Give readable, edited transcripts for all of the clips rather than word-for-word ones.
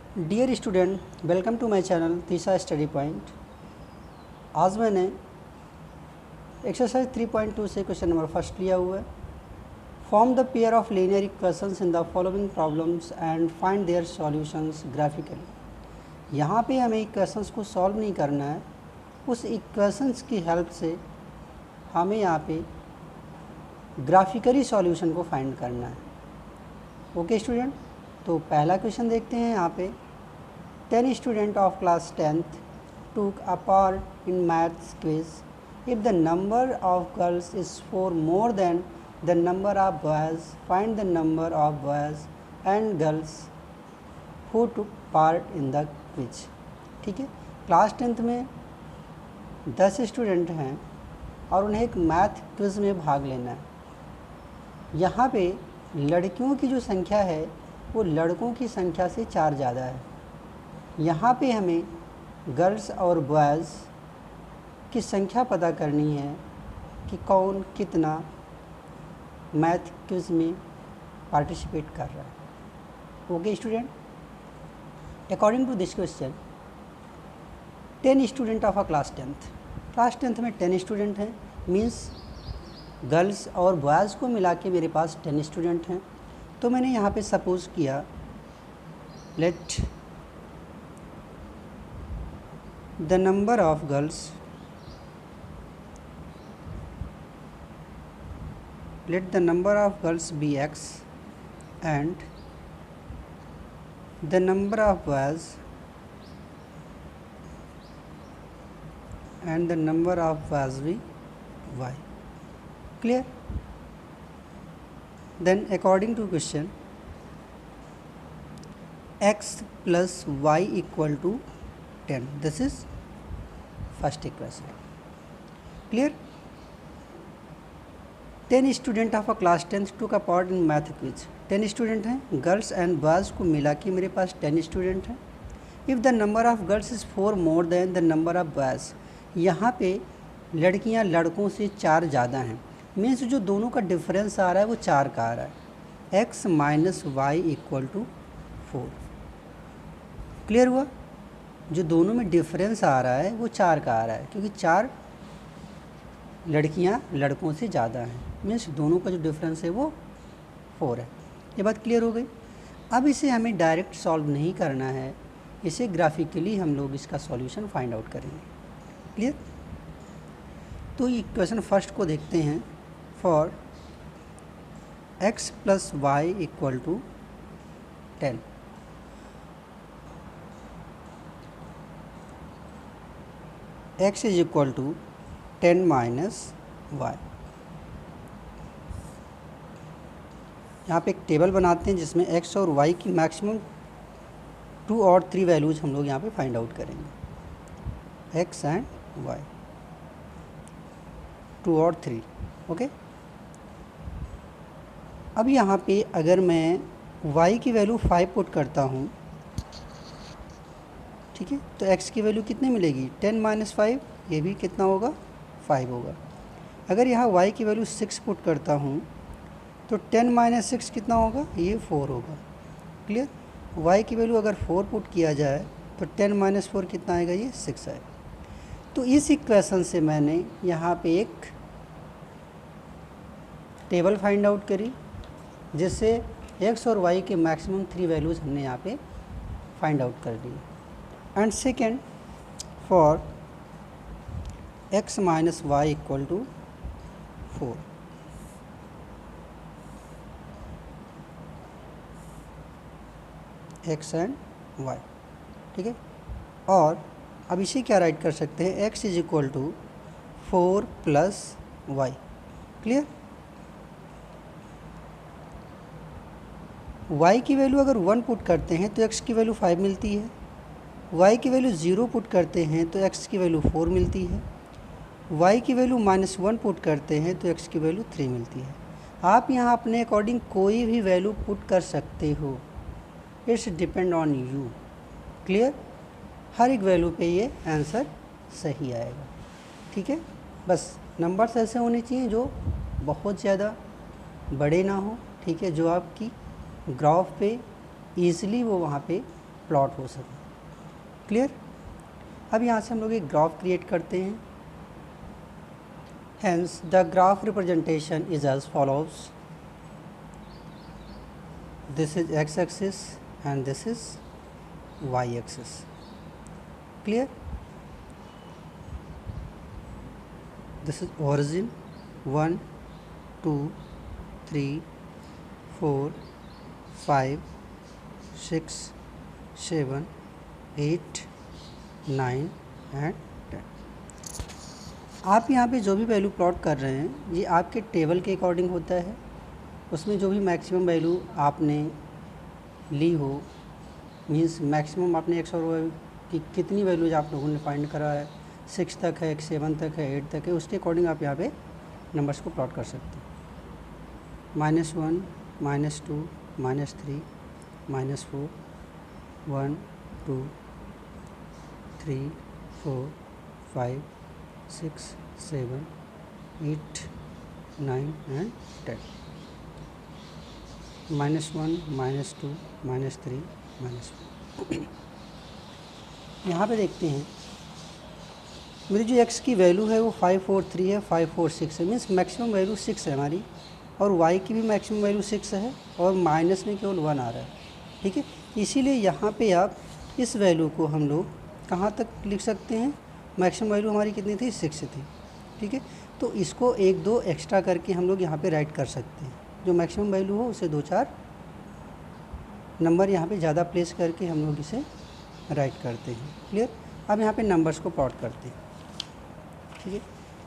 Dear student, welcome to my channel तीसरा study point. आज मैंने एक्सरसाइज 3.2 से क्वेश्चन नंबर फर्स्ट लिया हुआ है। Form the pair of linear equations in the following problems and find their solutions graphically. यहाँ पे हमें इक्वेशंस को सॉल्व नहीं करना है, उस इक्वेशंस की हेल्प से हमें यहाँ पे ग्राफिकली सॉल्यूशन को फाइंड करना है। ओके स्टूडेंट, तो पहला क्वेश्चन देखते हैं। यहाँ पे 10 student of class 10th took a part in maths quiz. If the number of girls is 4 more than the number of boys, find the number of boys and girls who took part in the quiz. ठीक है, class 10th में 10 student हैं और उन्हें एक math quiz में भाग लेना है। यहाँ पे लड़कियों की जो संख्या है वो लड़कों की संख्या से 4 ज़्यादा है। यहाँ पे हमें गर्ल्स और बॉयज़ की संख्या पता करनी है कि कौन कितना मैथ क्विज में पार्टिसिपेट कर रहा है। Okay student, according to this question 10 student of a class 10th में 10 स्टूडेंट हैं, मीन्स गर्ल्स और बॉयज़ को मिला के मेरे पास 10 स्टूडेंट हैं। तो मैंने यहाँ पे सपोज़ किया, let the number of girls be x and the number of boys be y। Clear? Then according to question, x plus y equal to 10. This is first equation. Clear? 10 student of a class 10th took a part in math quiz. 10 student हैं, girls and boys को मिला के मेरे पास 10 student हैं। If the number of girls is 4 more than the number of boys, यहाँ पे लड़कियाँ लड़कों से 4 ज़्यादा हैं, मीन्स जो दोनों का डिफरेंस आ रहा है वो 4 का आ रहा है। x minus Y equal to 4। Clear हुआ? जो दोनों में डिफरेंस आ रहा है वो 4 का आ रहा है, क्योंकि 4 लड़कियां लड़कों से ज़्यादा हैं, मीन्स दोनों का जो डिफरेंस है वो 4 है। ये बात क्लियर हो गई। अब इसे हमें डायरेक्ट सॉल्व नहीं करना है, इसे ग्राफिकली हम लोग इसका सॉल्यूशन फाइंड आउट करेंगे। क्लियर? तो इक्वेशन फर्स्ट को देखते हैं। For x plus y equal to 10, x is equal to 10 minus y. यहाँ पे एक टेबल बनाते हैं जिसमें x और y की मैक्सिमम 2 और 3 वैल्यूज़ हम लोग यहाँ पे फाइंड आउट करेंगे, x एंड y 2 और 3। ओके, अब यहाँ पे अगर मैं y की वैल्यू 5 पुट करता हूँ, ठीक है, तो x की वैल्यू कितनी मिलेगी? 10 माइनस 5, ये भी कितना होगा? 5 होगा। अगर यहाँ y की वैल्यू 6 पुट करता हूँ तो 10 माइनस 6 कितना होगा? ये 4 होगा। क्लियर? y की वैल्यू अगर 4 पुट किया जाए तो 10 माइनस 4 कितना आएगा? ये 6 आएगा। तो इस इक्वेशन से मैंने यहाँ पे एक टेबल फाइंड आउट करी जिससे x और y के मैक्सिमम 3 वैल्यूज़ हमने यहाँ पे फाइंड आउट कर दी। And second, for x minus Y equal to 4, x and y। ठीक है, और अब इसे क्या राइट कर सकते हैं? x is equal to 4 plus y. Clear? y की वैल्यू अगर 1 पुट करते हैं तो x की वैल्यू 5 मिलती है, y की वैल्यू 0 पुट करते हैं तो x की वैल्यू 4 मिलती है, y की वैल्यू -1 पुट करते हैं तो x की वैल्यू 3 मिलती है। आप यहाँ अपने अकॉर्डिंग कोई भी वैल्यू पुट कर सकते हो, it's depend on you. Clear? हर एक वैल्यू पे ये आंसर सही आएगा। ठीक है, बस नंबर्स ऐसे होने चाहिए जो बहुत ज़्यादा बड़े ना हो, ठीक है, जो आपकी ग्राफ पे ईज़िली वो वहाँ पे प्लॉट हो सके। क्लियर। अब यहाँ से हम लोग एक ग्राफ क्रिएट करते हैं। Hence the graph representation is as follows, this is x axis and this is y axis. Clear. This is origin 1 2 3 4 5 6 7 8 9 and 10। आप यहाँ पे जो भी वैल्यू प्लॉट कर रहे हैं ये आपके टेबल के अकॉर्डिंग होता है। उसमें जो भी मैक्सिमम वैल्यू आपने ली हो, मींस मैक्सिमम आपने एक्स और वाई की कितनी वैल्यूज आप लोगों ने फाइंड करा है, 6 तक है, 7 तक है, 8 तक है, उसके अकॉर्डिंग आप यहाँ पे नंबर्स को प्लॉट कर सकते हैं। -1 -2 -3 -4 1 2 3 4 5 6 7 8 9 एंड 10। -1 -2 -3 -4। यहाँ पे देखते हैं मेरी जो x की वैल्यू है वो 5 4 3 है, 5 4 6 है, मीन्स मैक्सिमम वैल्यू 6 है हमारी, और y की भी मैक्सिमम वैल्यू 6 है, और माइनस में केवल 1 आ रहा है। ठीक है, इसीलिए यहाँ पे आप इस वैल्यू को हम लोग कहाँ तक लिख सकते हैं, मैक्सिमम वैल्यू हमारी कितनी थी, 6 थी। ठीक है, तो इसको 1 2 एक्स्ट्रा करके हम लोग यहाँ पे राइट कर सकते हैं। जो मैक्सिमम वैल्यू हो उसे 2 4 नंबर यहाँ पे ज़्यादा प्लेस करके हम लोग इसे राइट करते हैं। क्लियर। अब यहाँ पे नंबर्स को प्लॉट करते हैं। ठीक है,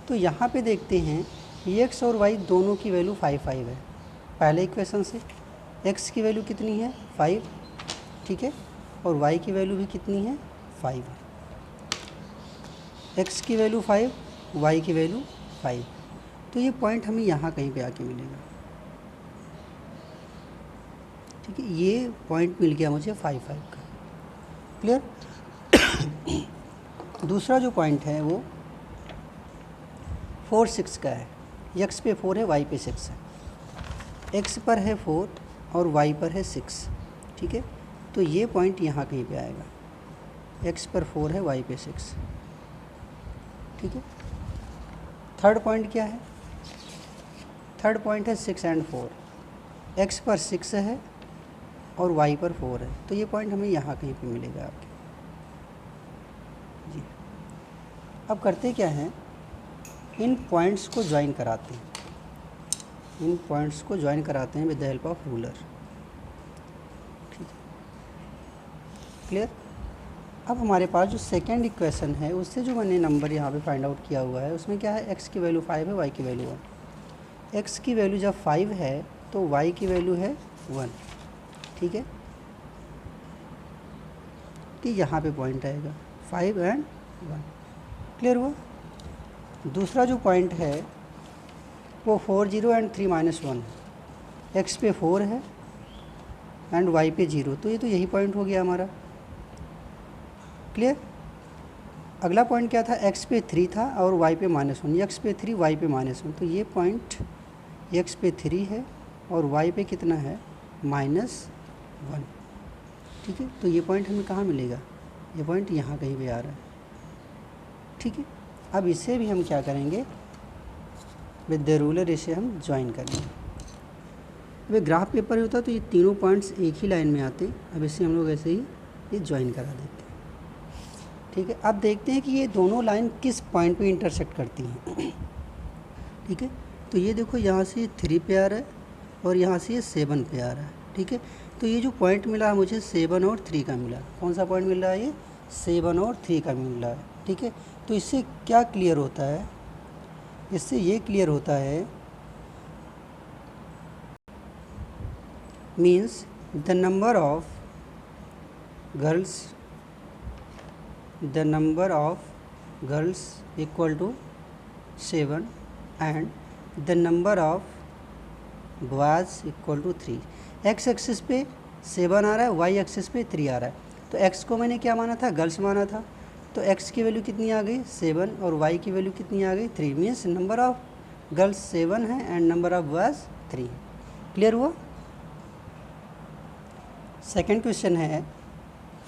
तो यहाँ पे देखते हैं x और y दोनों की वैल्यू 5 5 है। पहले इक्वेशन से x की वैल्यू कितनी है, 5। ठीक है, और y की वैल्यू भी कितनी है, 5 है। x की वैल्यू 5, y की वैल्यू 5। तो ये पॉइंट हमें यहाँ कहीं पे आके मिलेगा। ठीक है, ये पॉइंट मिल गया मुझे 5 5 का। क्लियर। दूसरा जो पॉइंट है वो 4 6 का है। x पे 4 है, y पे 6 है। x पर है 4 और y पर है 6। ठीक है, तो ये पॉइंट यहाँ कहीं पे आएगा। x पर 4 है, y पे 6। ठीक है, थर्ड पॉइंट क्या है, थर्ड पॉइंट है 6 एंड 4। x पर 6 है और y पर 4 है, तो ये पॉइंट हमें यहाँ कहीं पे मिलेगा आपके। जी, अब करते क्या हैं, इन पॉइंट्स को ज्वाइन कराते हैं। इन पॉइंट्स को ज्वाइन कराते हैं with the help of ruler. ठीक है, क्लियर। अब हमारे पास जो सेकेंड इक्वेशन है उससे जो मैंने नंबर यहाँ पे फाइंड आउट किया हुआ है उसमें क्या है, x की वैल्यू 5 है, y की वैल्यू 1। x की वैल्यू जब 5 है तो y की वैल्यू है 1। ठीक है, कि यहाँ पे पॉइंट आएगा 5 एंड 1। क्लियर हुआ। दूसरा जो पॉइंट है वो 4 0 एंड 3 -1। x पे 4 है एंड y पे 0, तो ये तो यही पॉइंट हो गया हमारा। क्लियर। अगला पॉइंट क्या था, x पे 3 था और y पे -1। x पे 3 y पे -1, तो ये पॉइंट x पे 3 है और y पे कितना है, -1। ठीक है, तो ये पॉइंट हमें कहाँ मिलेगा, ये पॉइंट यहाँ कहीं पे आ रहा है। ठीक है, अब इसे भी हम क्या करेंगे, विद द रूलर इसे हम ज्वाइन करेंगे। अब ग्राफ पेपर होता तो ये तीनों पॉइंट्स एक ही लाइन में आते, अब इसे हम लोग ऐसे ही ये ज्वाइन करा देते हैं। ठीक है, अब देखते हैं कि ये दोनों लाइन किस पॉइंट पे इंटरसेक्ट करती हैं। ठीक है, तो ये देखो यहाँ से 3 पे आ रहा है और यहाँ से ये 7 पे आ रहा है। ठीक है, तो ये जो पॉइंट मिला मुझे 7 और 3 का मिला। कौन सा पॉइंट मिल रहा है, ये 7 और 3 का मिल रहा है। ठीक है, तो इससे क्या क्लियर होता है, इससे ये क्लियर होता है, means the number of girls equal to 7 and the number of boys equal to 3। X axis पे 7 आ रहा है, वाई एक्सिस पे 3 आ रहा है। तो एक्स को मैंने क्या माना था, गर्ल्स माना था, तो एक्स की वैल्यू कितनी आ गई 7 और वाई की वैल्यू कितनी आ गई 3। मीन्स नंबर ऑफ गर्ल्स 7 है एंड नंबर ऑफ बॉयज़ 3 है। क्लियर हुआ। सेकेंड क्वेश्चन है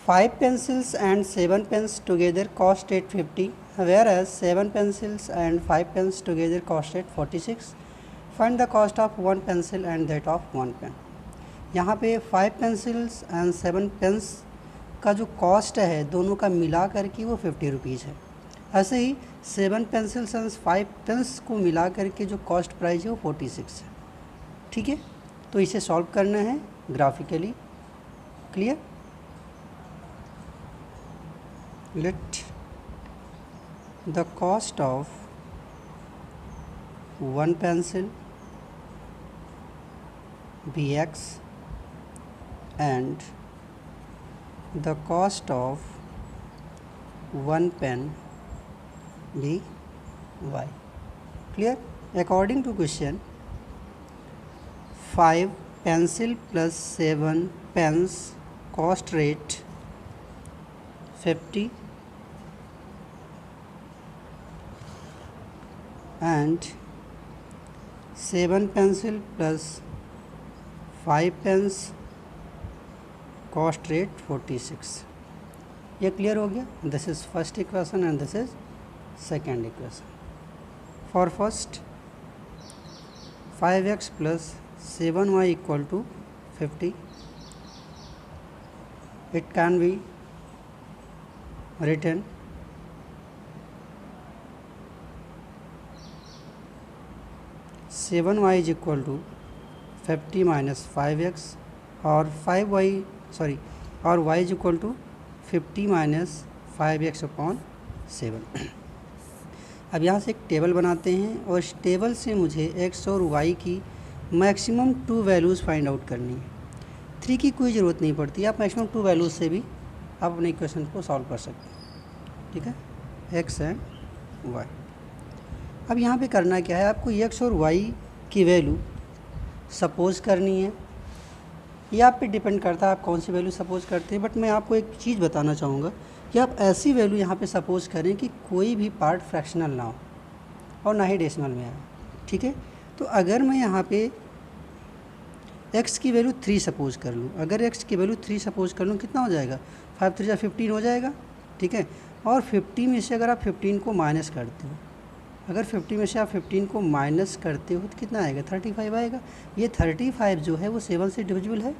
5 pencils and 7 pens together cost 850, whereas 7 pencils and 5 pens together cost 846. Find the cost of 1 pencil and that of 1 pen. यहाँ पे 5 pencils and 7 pens का जो cost है दोनों का मिला करके वो 50 रुपीज़ है। ऐसे ही 7 pencils and 5 pens को मिला करके जो कॉस्ट प्राइस है वो 46 है। ठीक है, तो इसे सॉल्व करना है graphically. Clear? Let the cost of 1 pencil be X and the cost of 1 pen be Y. Clear? According to question, 5 pencil plus 7 pens cost rate 50 and 7 pencil plus 5 pens cost rate 46. ये clear हो गया? This is first equation and this is second equation. For first 5x plus 7y equal to 50. It can be written seven y is equal to 50 minus 5x और 5y sorry और y is equal to 50 minus 5x upon 7. अब यहाँ से एक table बनाते हैं और इस टेबल से मुझे x और y की मैक्सिमम 2 वैल्यूज़ फाइंड आउट करनी है. 3 की कोई ज़रूरत नहीं पड़ती, आप मैक्सिमम 2 वैल्यूज़ से भी आप अपने इक्वेशन को सॉल्व कर सकते हैं. ठीक है, x एंड y. अब यहाँ पे करना क्या है, आपको x और y की वैल्यू सपोज़ करनी है. ये आप पे डिपेंड करता है आप कौन सी वैल्यू सपोज़ करते हैं. बट मैं आपको एक चीज़ बताना चाहूँगा कि आप ऐसी वैल्यू यहाँ पे सपोज़ करें कि कोई भी पार्ट फ्रैक्शनल ना हो और ना ही डेसिमल में आए. ठीक है, तो अगर मैं यहाँ पे x की वैल्यू 3 सपोज़ कर लूँ, अगर x की वैल्यू 3 सपोज़ कर लूँ, कितना हो जाएगा? 5 3 15 हो जाएगा. ठीक है, और 50 में से अगर आप 15 को माइनस करते हो, अगर 50 में से आप 15 को माइनस करते हो तो कितना आएगा? 35 आएगा. ये 35 जो है वो 7 से डिविजिबल है.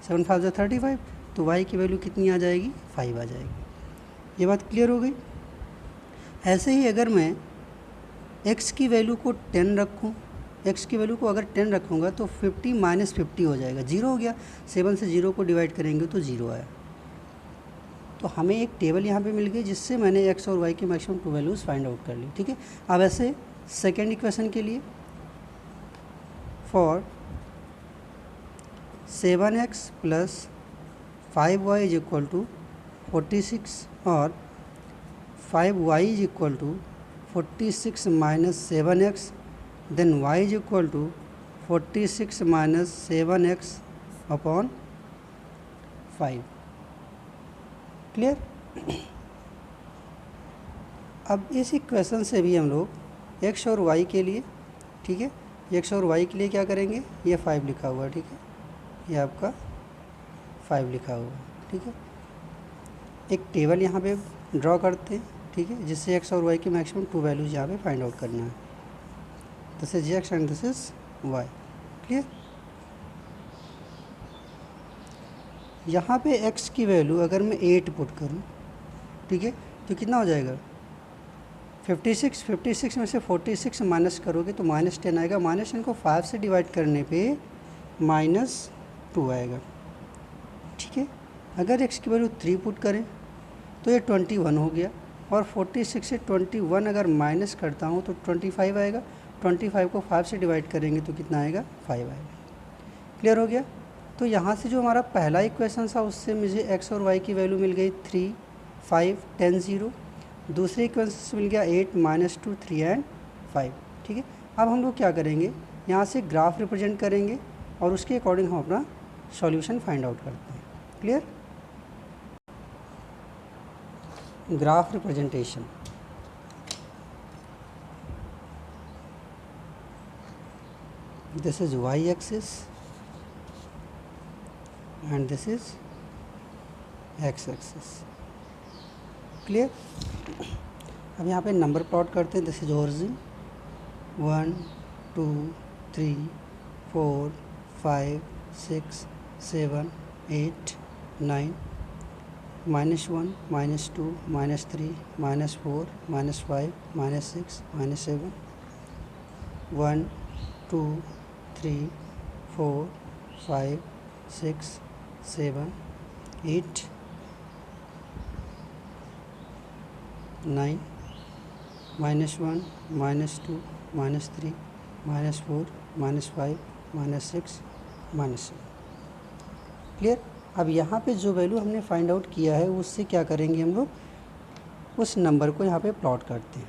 7 5 जो 35, तो y की वैल्यू कितनी आ जाएगी? 5 आ जाएगी. ये बात क्लियर हो गई. ऐसे ही अगर मैं x की वैल्यू को 10 रखूँ, x की वैल्यू को अगर 10 रखूँगा तो 50 माइनस 50 हो जाएगा, 0 हो गया. 7 से 0 को डिवाइड करेंगे तो 0 आया. तो हमें एक टेबल यहाँ पे मिल गई जिससे मैंने x और y की मैक्सिमम 2 वैल्यूज़ फाइंड आउट कर ली. ठीक है, अब ऐसे सेकेंड इक्वेशन के लिए for 7x plus 5y is equal to 46 और 5y is equal to 46 minus 7x, then y is equal to 46 minus 7x upon 5. Clear? अब इस इक्वेशन से भी हम लोग x और y के लिए, ठीक है, x और y के लिए क्या करेंगे? ये 5 लिखा हुआ है. ठीक है, ये आपका 5 लिखा हुआ है. ठीक है, एक टेबल यहाँ पे ड्रॉ करते हैं. ठीक है, जिससे x और y की मैक्सिमम 2 वैल्यूज़ यहाँ पे फाइंड आउट करना है. This is x and this is y. Clear? यहाँ पे x की वैल्यू अगर मैं 8 पुट करूँ, ठीक है, तो कितना हो जाएगा? 56 में से 46 माइनस करोगे तो -10 आएगा. -10 को 5 से डिवाइड करने पे -2 आएगा. ठीक है, अगर x की वैल्यू 3 पुट करें तो ये 21 हो गया. और 46 से 21 अगर माइनस करता हूँ तो 25 आएगा. 25 को 5 से डिवाइड करेंगे तो कितना आएगा? 5 आएगा. क्लियर हो गया? तो यहाँ से जो हमारा पहला इक्वेशन था उससे मुझे x और y की वैल्यू मिल गई 3 5 10 0. दूसरे इक्वेशन से मिल गया 8 -2 3 एंड 5. ठीक है, अब हम लोग क्या करेंगे, यहाँ से ग्राफ रिप्रेजेंट करेंगे और उसके अकॉर्डिंग हम अपना सॉल्यूशन फाइंड आउट करते हैं. Clear? Graph representation. This is y axis and this is x axis. Clear. अब यहाँ पे नंबर प्लॉट करते हैं। This is origin 1 2 3 4 5 6 7 8 9 -1 -2 -3 -4 -5 -6 -7 1 2 3 4 5 6 7 8 9 -1 -2 -3 -4 -5 -6 -7। क्लियर। अब यहाँ पे जो वैल्यू हमने फाइंड आउट किया है उससे क्या करेंगे हम लोग, उस नंबर को यहाँ पे प्लॉट करते हैं।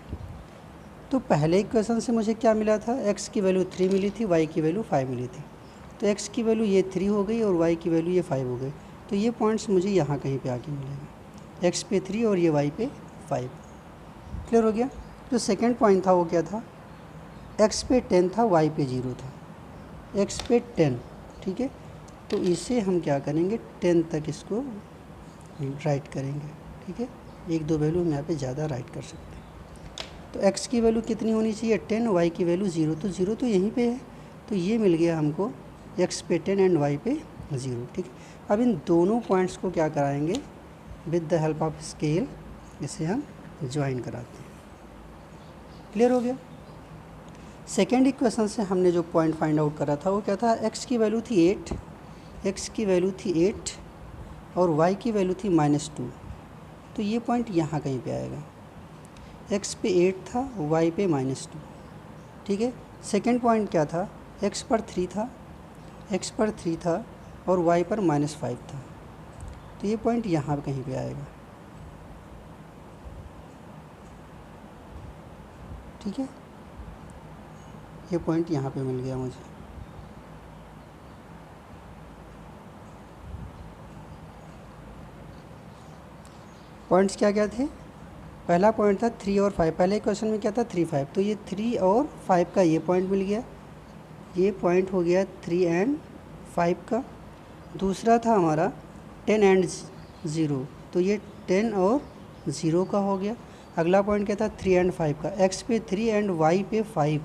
तो पहले इक्वेशन से मुझे क्या मिला था, x की वैल्यू 3 मिली थी, y की वैल्यू 5 मिली थी। तो x की वैल्यू ये 3 हो गई और y की वैल्यू ये 5 हो गई। तो ये पॉइंट्स मुझे यहाँ कहीं पे आके मिलेगा, x पे 3 और ये y पे 5। क्लियर हो गया। जो सेकेंड पॉइंट था वो क्या था, x पे 10 था, y पे 0 था। x पे 10, ठीक है। तो इसे हम क्या करेंगे, 10 तक इसको राइट करेंगे, ठीक है। एक दो वैल्यू हम यहाँ पे ज़्यादा राइट कर सकते हैं। तो x की वैल्यू कितनी होनी चाहिए, 10, y की वैल्यू 0। तो 0 तो यहीं पे है, तो ये मिल गया हमको, x पे 10 एंड y पे 0, ठीक है। अब इन दोनों पॉइंट्स को क्या कराएंगे, with the help of scale इसे हम ज्वाइन कराते हैं। क्लियर हो गया। सेकेंड इक्वेशन से हमने जो पॉइंट फाइंड आउट करा था वो क्या था, x की वैल्यू थी 8, x की वैल्यू थी 8 और y की वैल्यू थी -2। तो ये पॉइंट यहाँ कहीं पे आएगा, x पे 8 था, y पे -2, ठीक है। सेकेंड पॉइंट क्या था, x पर 3 था और y पर -5 था। तो ये पॉइंट यहाँ कहीं पे आएगा, ठीक है। ये पॉइंट यहाँ पे मिल गया मुझे। पॉइंट्स क्या क्या थे, पहला पॉइंट था 3 और 5। पहले क्वेश्चन में क्या था 3 5, तो ये 3 और 5 का ये पॉइंट मिल गया, ये पॉइंट हो गया 3 एंड 5 का। दूसरा था हमारा 10 एंड 0, तो ये 10 और 0 का हो गया। अगला पॉइंट क्या था 3 एंड 5 का, x पे 3 एंड y पे 5,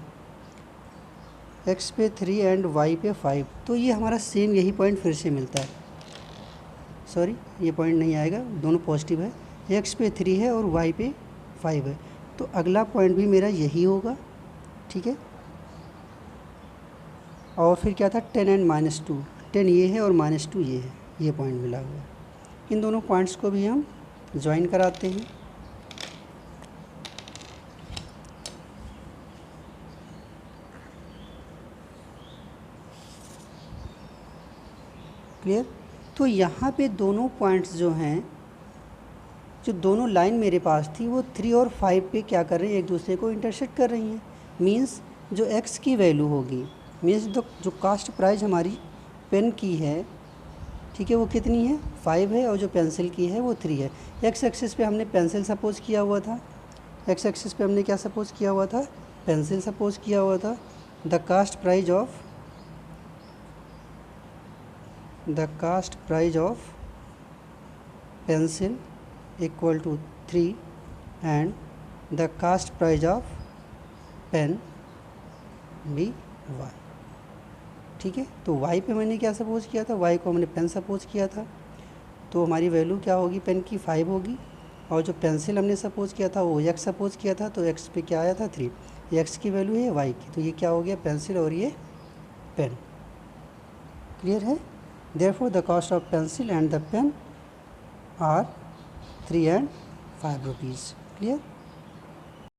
x पे 3 एंड y पे 5। तो ये हमारा सेम यही पॉइंट फिर से मिलता है, सॉरी ये पॉइंट नहीं आएगा, दोनों पॉजिटिव है, x पे 3 है और y पे 5 है। तो अगला पॉइंट भी मेरा यही होगा, ठीक है। और फिर क्या था 10 एंड -2, 10 ये है और -2 ये है, ये पॉइंट मिला हुआ है। इन दोनों पॉइंट्स को भी हम ज्वाइन कराते हैं। क्लियर। तो यहाँ पे दोनों पॉइंट्स जो हैं, जो दोनों लाइन मेरे पास थी वो 3 और 5 पे क्या कर रही हैं, एक दूसरे को इंटरसेक्ट कर रही हैं। मींस जो x की वैल्यू होगी, मींस जो कास्ट प्राइस हमारी पेन की है, ठीक है, वो कितनी है 5 है, और जो पेंसिल की है वो 3 है। x एक्सिस पे हमने पेंसिल सपोज किया हुआ था, x एक्सिस पे हमने क्या सपोज किया हुआ था, पेंसिल सपोज किया हुआ था। The cost price of pencil equal to 3 and the cost price of pen be y, ठीक है। तो y पे मैंने क्या सपोज किया था, y को हमने पेन सपोज किया था, तो हमारी वैल्यू क्या होगी पेन की 5 होगी। और जो पेंसिल हमने सपोज किया था वो x सपोज किया था, तो x पे क्या आया था 3, x की वैल्यू है y की, तो ये क्या हो गया पेंसिल और ये पेन। क्लियर है। Therefore the cost of pencil and the pen are 3 and 5 rupees। Clear.